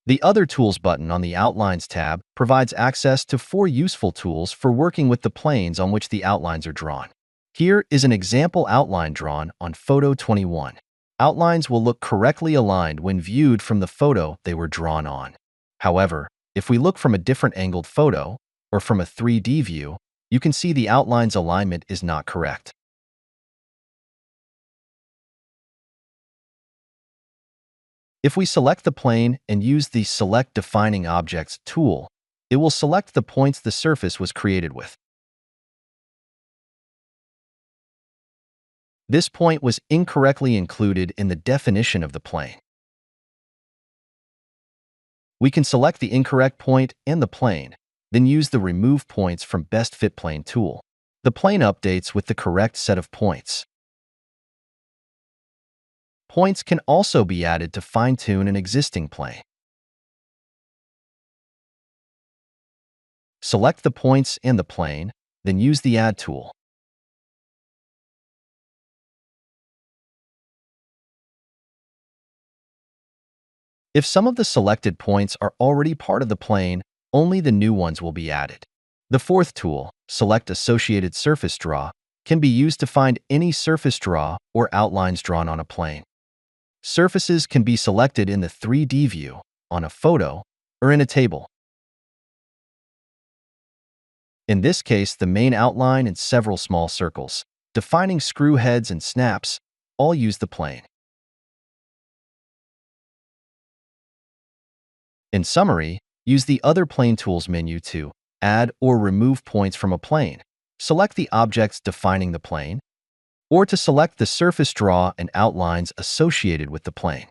The Other Tools button on the Outlines tab provides access to 4 useful tools for working with the planes on which the outlines are drawn. Here is an example outline drawn on Photo 21. Outlines will look correctly aligned when viewed from the photo they were drawn on. However, if we look from a different angled photo, or from a 3D view, you can see the outline's alignment is not correct. If we select the plane and use the Select Defining Objects tool, it will select the points the surface was created with. This point was incorrectly included in the definition of the plane. We can select the incorrect point and the plane, then use the Remove Points from Best Fit Plane tool. The plane updates with the correct set of points. Points can also be added to fine-tune an existing plane. Select the points and the plane, then use the Add tool. If some of the selected points are already part of the plane, only the new ones will be added. The fourth tool, Select Associated Surface Draw, can be used to find any surface draw or outlines drawn on a plane. Surfaces can be selected in the 3D view, on a photo, or in a table. In this case, the main outline and several small circles, defining screw heads and snaps, all use the plane. In summary, use the Other Plane Tools menu to add or remove points from a plane, select the objects defining the plane, or to select the surface draw and outlines associated with the plane.